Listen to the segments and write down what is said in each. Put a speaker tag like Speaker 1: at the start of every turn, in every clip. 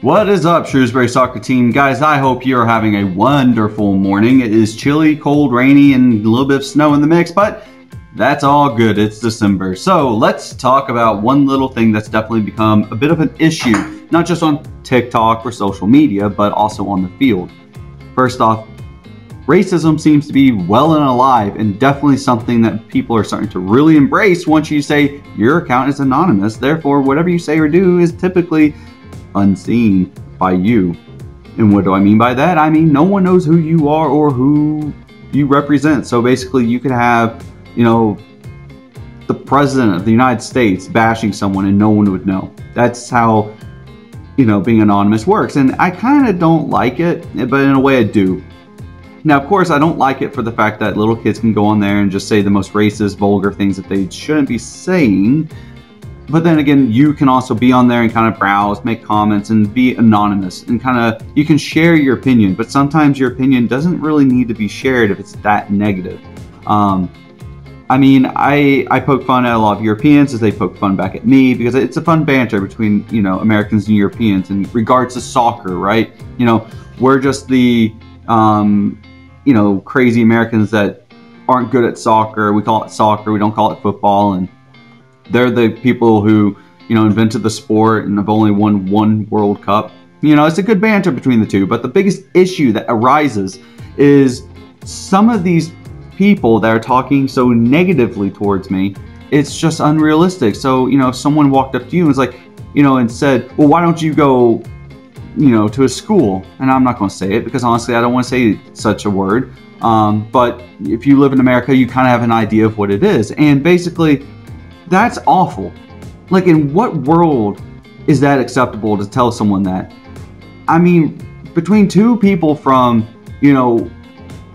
Speaker 1: What is up, Shrewsbury soccer team? Guys, I hope you're having a wonderful morning. It is chilly, cold, rainy, and a little bit of snow in the mix, but that's all good. It's December. So let's talk about one little thing that's definitely become a bit of an issue, not just on TikTok or social media, but also on the field. First off, racism seems to be well and alive, and definitely something that people are starting to really embrace once you say your account is anonymous. Therefore, whatever you say or do is typically unseen by you. And what do I mean by that? I mean, no one knows who you are or who you represent. So basically you could have, the president of the United States bashing someone and no one would know. That's how, being anonymous works. And I kind of don't like it, but in a way I do. Now, of course, I don't like it for the fact that little kids can go on there and just say the most racist, vulgar things that they shouldn't be saying. But then again, you can also be on there and kind of browse, make comments, and be anonymous. And you can share your opinion, but sometimes your opinion doesn't really need to be shared if it's that negative. I mean, I poke fun at a lot of Europeans as they poke fun back at me because it's a fun banter between, Americans and Europeans in regards to soccer, right? We're just the, crazy Americans that aren't good at soccer. We call it soccer. We don't call it football. And they're the people who, invented the sport and have only won one World Cup. It's a good banter between the two. But the biggest issue that arises is some of these people that are talking so negatively towards me, it's just unrealistic. So, if someone walked up to you and was like, and said, well, why don't you go, to a school? And I'm not going to say it because honestly, I don't want to say such a word. But if you live in America, you kind of have an idea of what it is. And basically, that's awful. Like, in what world is that acceptable to tell someone that? I mean, between two people from,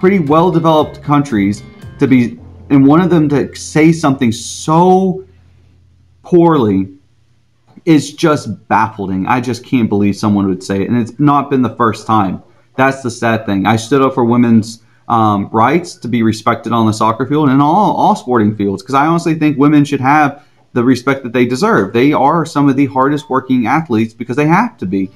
Speaker 1: pretty well-developed countries to be, and one of them to say something so poorly is just baffling. I just can't believe someone would say it. And it's not been the first time. That's the sad thing. I stood up for women's rights to be respected on the soccer field and all sporting fields, because I honestly think women should have the respect that they deserve. They are some of the hardest working athletes because they have to be.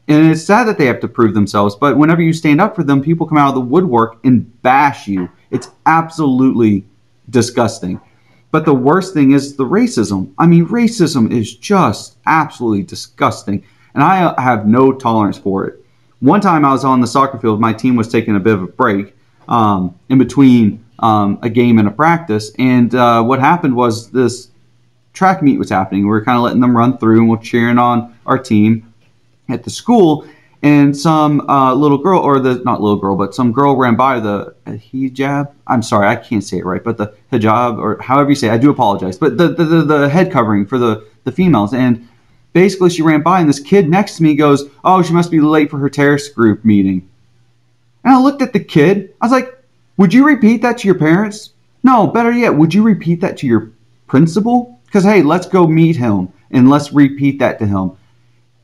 Speaker 1: And it's sad that they have to prove themselves, but whenever you stand up for them, people come out of the woodwork and bash you. It's absolutely disgusting. But the worst thing is the racism. I mean, racism is just absolutely disgusting, and I have no tolerance for it. One time I was on the soccer field, my team was taking a bit of a break in between a game and a practice, and what happened was this track meet was happening. We were kind of letting them run through, and we're cheering on our team at the school, and some little girl, or not little girl, but some girl ran by the hijab. I'm sorry, I can't say it right, but the hijab, or however you say it, I do apologize, but the head covering for the females. And basically she ran by, and this kid next to me goes, oh, she must be late for her terrorist group meeting. And I looked at the kid. I was like, would you repeat that to your parents? No, better yet, would you repeat that to your principal? Because, hey, let's go meet him and let's repeat that to him.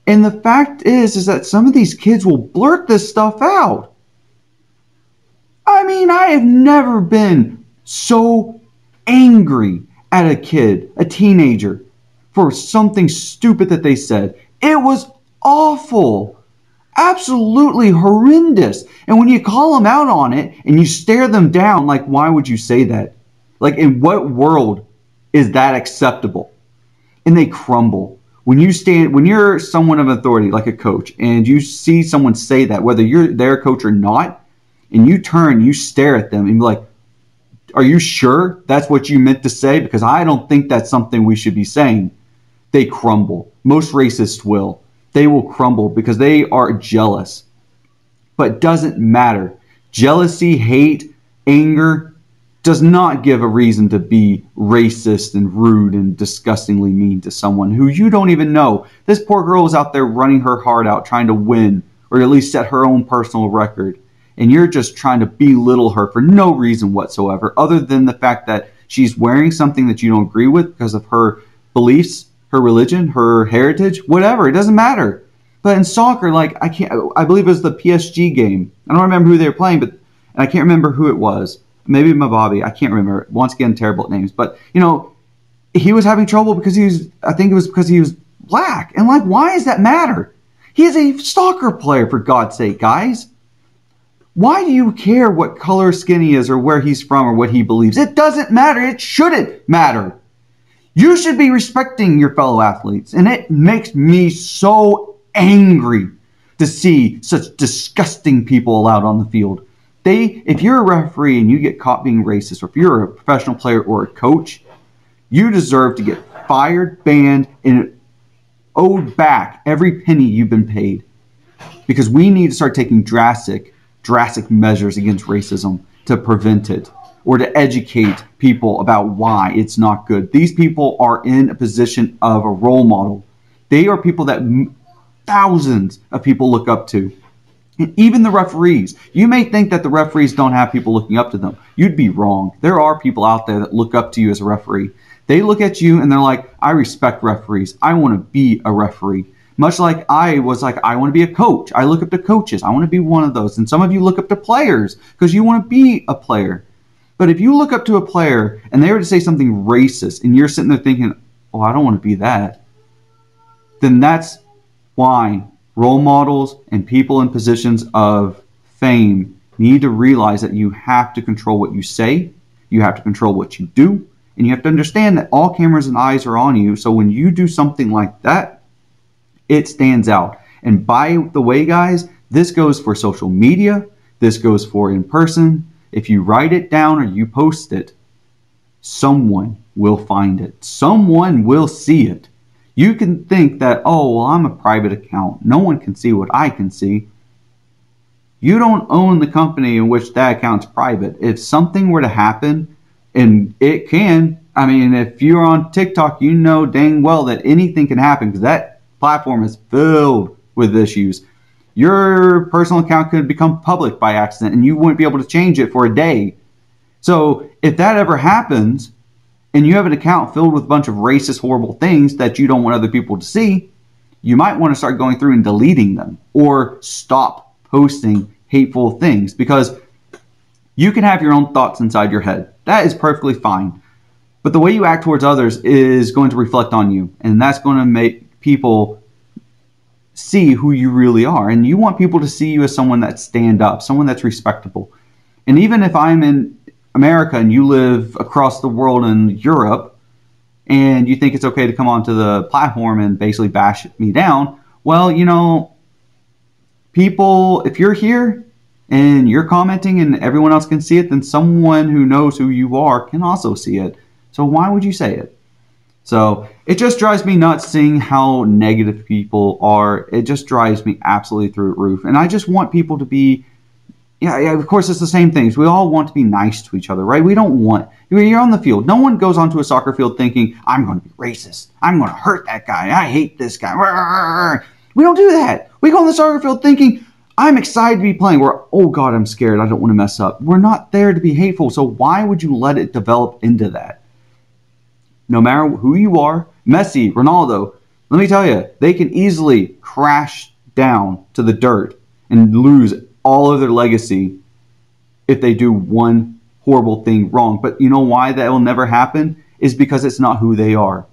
Speaker 1: And the fact is that some of these kids will blurt this stuff out. I mean, I have never been so angry at a kid, a teenager, for something stupid that they said. It was awful. Absolutely horrendous. And when you call them out on it and you stare them down, like, why would you say that? Like, in what world is that acceptable? And they crumble. When you're someone of authority, like a coach, and you see someone say that, whether you're their coach or not, and you turn, you stare at them and be like, are you sure that's what you meant to say? Because I don't think that's something we should be saying. They crumble. Most racists will. They will crumble because they are jealous. But it doesn't matter. Jealousy, hate, anger does not give a reason to be racist and rude and disgustingly mean to someone who you don't even know. This poor girl was out there running her heart out, trying to win, or at least set her own personal record. And you're just trying to belittle her for no reason whatsoever, other than the fact that she's wearing something that you don't agree with because of her beliefs, her religion, her heritage, whatever. It doesn't matter. But in soccer, like, I believe it was the PSG game. I don't remember who they were playing, and I can't remember who it was. Maybe Mababi, I can't remember. Once again, terrible at names. But, he was having trouble because I think it was because he was black. And, like, why does that matter? He is a soccer player, for God's sake, guys. Why do you care what color skin he is or where he's from or what he believes? It doesn't matter. It shouldn't matter. You should be respecting your fellow athletes. And it makes me so angry to see such disgusting people allowed on the field. If you're a referee and you get caught being racist, or if you're a professional player or a coach, you deserve to get fired, banned, and owed back every penny you've been paid. Because we need to start taking drastic measures against racism to prevent it, or to educate people about why it's not good. These people are in a position of a role model. They are people that thousands of people look up to. And even the referees. You may think that the referees don't have people looking up to them. You'd be wrong. There are people out there that look up to you as a referee. They look at you and they're like, I respect referees. I want to be a referee. Much like I was like, I want to be a coach. I look up to coaches. I want to be one of those. And some of you look up to players because you want to be a player. But if you look up to a player and they were to say something racist and you're sitting there thinking, oh, I don't want to be that, then that's why role models and people in positions of fame need to realize that you have to control what you say, you have to control what you do, and you have to understand that all cameras and eyes are on you. So when you do something like that, it stands out. And by the way, guys, this goes for social media, this goes for in person. If you write it down or you post it, someone will find it. Someone will see it. You can think that, oh, well, I'm a private account. No one can see what I can see. You don't own the company in which that account's private. If something were to happen, and it can, I mean, if you're on TikTok, you know dang well that anything can happen because that platform is filled with issues. Your personal account could become public by accident and you wouldn't be able to change it for a day. So if that ever happens, and you have an account filled with a bunch of racist, horrible things that you don't want other people to see, you might want to start going through and deleting them or stop posting hateful things, because you can have your own thoughts inside your head. That is perfectly fine. But the way you act towards others is going to reflect on you, and that's going to make people see who you really are. And you want people to see you as someone that's stand up, someone that's respectable. And even if I'm in America and you live across the world in Europe and you think it's okay to come onto the platform and basically bash me down, well, you know, people, if you're here and you're commenting and everyone else can see it, then someone who knows who you are can also see it. So why would you say it? So it just drives me nuts seeing how negative people are. It just drives me absolutely through the roof. And I just want people to be, yeah, of course, it's the same things. We all want to be nice to each other, right? We don't want, you're on the field. No one goes onto a soccer field thinking, I'm going to be racist. I'm going to hurt that guy. I hate this guy. We don't do that. We go on the soccer field thinking, I'm excited to be playing. We're, oh God, I'm scared. I don't want to mess up. We're not there to be hateful. So why would you let it develop into that? No matter who you are, Messi, Ronaldo, let me tell you, they can easily crash down to the dirt and lose all of their legacy if they do one horrible thing wrong. But you know why that will never happen? Is because it's not who they are.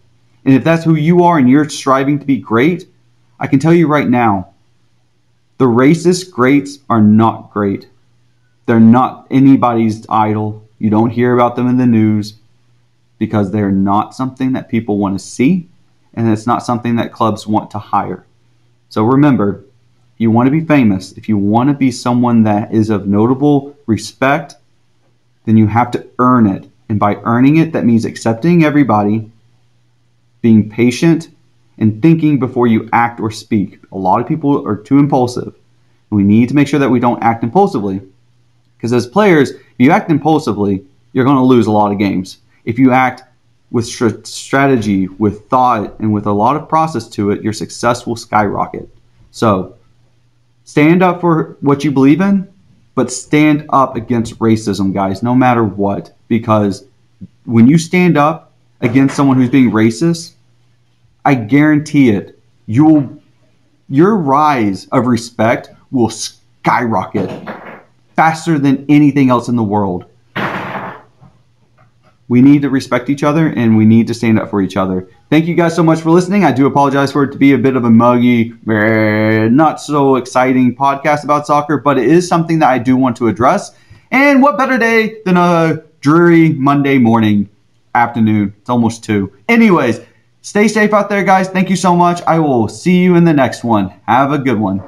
Speaker 1: And if that's who you are and you're striving to be great, I can tell you right now, the racist greats are not great. They're not anybody's idol. You don't hear about them in the news because they're not something that people want to see, and it's not something that clubs want to hire. So remember, if you want to be famous, if you want to be someone that is of notable respect, then you have to earn it. And by earning it, that means accepting everybody, being patient, and thinking before you act or speak. A lot of people are too impulsive. We need to make sure that we don't act impulsively. Because as players, if you act impulsively, you're going to lose a lot of games. If you act with strategy, with thought, and with a lot of process to it, your success will skyrocket. So stand up for what you believe in, but stand up against racism, guys, no matter what. Because when you stand up against someone who's being racist, I guarantee it, your rise of respect will skyrocket faster than anything else in the world. we need to respect each other and we need to stand up for each other. Thank you guys so much for listening. I do apologize for it to be a bit of a muggy, not so exciting podcast about soccer, but it is something that I do want to address. And what better day than a dreary Monday morning, afternoon. It's almost 2. Anyways, stay safe out there, guys. Thank you so much. I will see you in the next one. Have a good one.